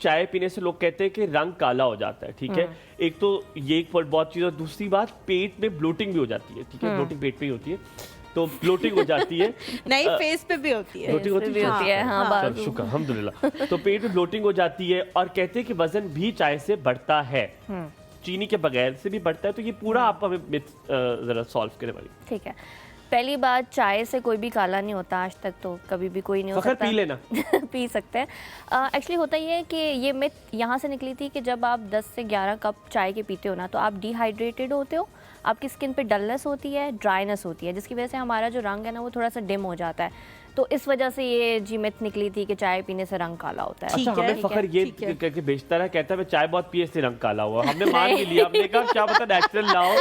चाय पीने से लोग कहते हैं कि रंग काला हो जाता है, ठीक है। एक तो ये एक बहुत चीज, और दूसरी बात पेट में ब्लोटिंग भी हो जाती है, ठीक है। ब्लोटिंग पेट पे ही होती है, तो ब्लोटिंग हो जाती है। नहीं, फेस पे भी होती है। ब्लोटिंग होती है, हाँ, चल शुक्र अल्हम्दुलिल्लाह। तो पेट में ब्लोटिंग हो जाती है, और कहते हैं कि वजन भी चाय से बढ़ता है, चीनी के बगैर से भी बढ़ता है। तो ये पूरा आप हमें मिथ जरा सॉल्व करने वाली। ठीक है, पहली बात, चाय से कोई भी काला नहीं होता आज तक, तो कभी भी कोई नहीं हो सकता। पी लेना पी सकते हैं। एक्चुअली होता ये है कि ये मिथ यहाँ से निकली थी कि जब आप 10 से 11 कप चाय के पीते हो ना, तो आप डिहाइड्रेटेड होते हो, आपकी स्किन पे डलनेस होती है, ड्राइनेस होती है, जिसकी वजह से हमारा जो रंग है ना वो थोड़ा सा डिम हो जाता है। तो इस वजह से ये जी मिथ निकली थी कि चाय पीने से रंग काला होता है। अच्छा, हमें फखर ये करके बेचता रहा, कहता है मैं चाय बहुत पिए से रंग काला हुआ। हमने मान भी लिया, हमने कहा क्या पता नेचुरल लाओ।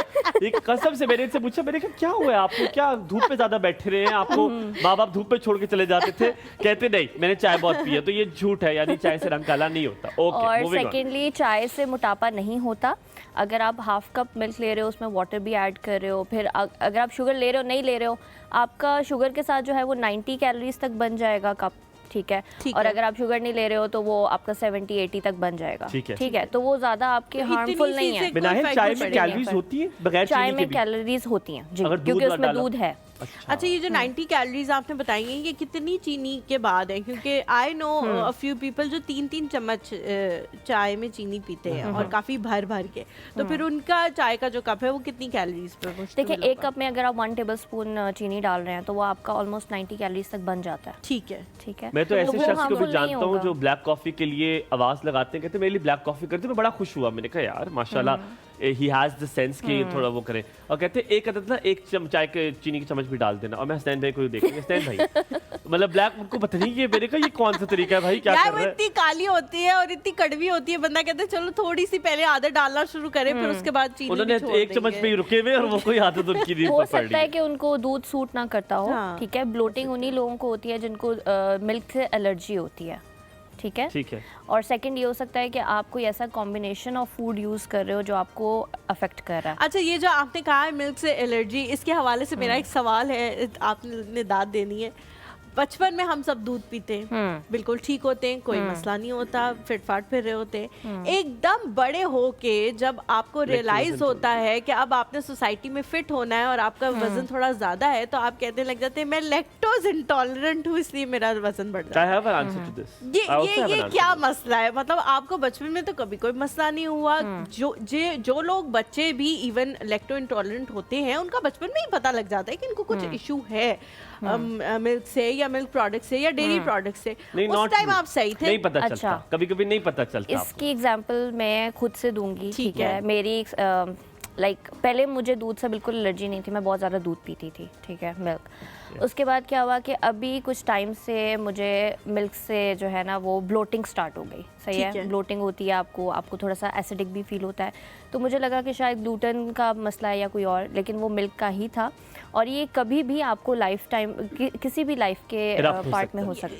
एक कसम से मैंने इनसे पूछा, मैंने कहा क्या हुआ है आपको, क्या धूप पे ज्यादा बैठे रहे हैं, आपको माँ बाप धूप पे छोड़ के चले जाते थे? कहते नहीं, मैंने चाय बहुत पी है। तो ये झूठ है, यानी चाय से रंग काला नहीं होता। और सेकेंडली, चाय से मोटापा नहीं होता। अगर आप हाफ कप मिल्क ले रहे हो, उसमें वाटर भी ऐड कर रहे हो, फिर अगर आप शुगर ले रहे हो, नहीं ले रहे हो, आपका शुगर के साथ जो है वो 90 कैलोरीज तक बन जाएगा कप, ठीक है। और अगर आप शुगर नहीं ले रहे हो तो वो आपका 70-80 तक बन जाएगा, ठीक है। तो वो ज्यादा आपके हार्मफुल नहीं है। चाय में कैलोरीज होती है बगैर चाय में कैलोरीज होती हैं जी, क्योंकि उसमें दूध है। अच्छा, ये जो 90 कैलोरीज आपने बताई हैं, ये कितनी चीनी के बाद है? क्योंकि I know a few people जो 3-3 चम्मच चाय में चीनी पीते हैं, और काफी भर भर के, तो फिर उनका चाय का जो कप है वो कितनी कैलोरीज पे? देखिए, एक कप में अगर आप 1 टेबलस्पून चीनी डाल रहे हैं तो वो आपका ऑलमोस्ट 90 कैलोरीज तक बन जाता है। ठीक है, ठीक है। मैं तो ऐसे शख्स को भी जानता हूँ जो ब्लैक कॉफी के लिए आवाज लगाते हैं, कहते मेरे लिए ब्लैक कॉफी करते। मैं बड़ा खुश हुआ, मैंने कहा यार माशाल्लाह ही हैज द सेंस कि थोड़ा वो करे। और कहते एक अदद ना एक चाय के चीनी की चम्मच भी डाल देना। और मैं हसनैन भाई को देखेंगे, हसनैन भाई मतलब ब्लैक, उनको पता नहीं है। मैंने कहा ये कौन सा तरीका है भाई, क्या कर रहा है? इतनी काली होती है और इतनी कड़वी होती है, बंदा कहता है चलो थोड़ी सी पहले आदत डालना शुरू करे, फिर उसके बाद चीनी उन्होंने एक चम्मच पे ही रुके हुए, और वो कोई आदत उनकी नहीं पकड़ रही। हो सकता है कि उनको दूध सूट ना करता हो, ठीक है। ब्लोटिंग उन्हीं लोगों को होती है जिनको मिल्क से एलर्जी होती है, ठीक है, ठीक है। और सेकंड ये हो सकता है कि आप कोई ऐसा कॉम्बिनेशन ऑफ फूड यूज कर रहे हो जो आपको अफेक्ट कर रहा है। अच्छा, ये जो आपने कहा है मिल्क से एलर्जी, इसके हवाले से मेरा एक सवाल है, आपने दाद देनी है। बचपन में हम सब दूध पीते हैं, बिल्कुल ठीक होते हैं, कोई मसला नहीं होता, फिटफाट फिर रहे होते हैं। एकदम बड़े होके जब आपको रियलाइज होता है कि अब आपने सोसाइटी में फिट होना है और आपका वजन थोड़ा ज्यादा है, तो आप कहने लग जाते हैं मैं लैक्टोज इंटॉलरेंट हूँ, इसलिए मेरा वजन बढ़ जाता है। ये क्या मसला है? मतलब आपको बचपन में तो कभी कोई मसला नहीं हुआ? जो लोग बच्चे भी इवन लैक्टो इंटॉलरेंट होते हैं, उनका बचपन में ही पता लग जाता है कि इनको कुछ इशू है मिल्क से या मिल्क प्रोडक्ट से या डेयरी प्रोडक्ट से। उस टाइम आप सही थे? नहीं पता चलता, कभी-कभी नहीं पता चलता। इसकी एग्जांपल मैं खुद से दूंगी, ठीक है। मेरी पहले मुझे दूध से बिल्कुल एलर्जी नहीं थी, मैं बहुत ज़्यादा दूध पीती थी, ठीक है, मिल्क। उसके बाद क्या हुआ कि अभी कुछ टाइम से मुझे मिल्क से जो है ना वो ब्लोटिंग स्टार्ट हो गई, सही है। ब्लोटिंग होती है, आपको थोड़ा सा एसिडिक भी फील होता है। तो मुझे लगा कि शायद ग्लूटेन का मसला है या कोई और, लेकिन वो मिल्क का ही था। और ये कभी भी आपको लाइफ टाइम किसी भी लाइफ के पार्ट में हो सकता है।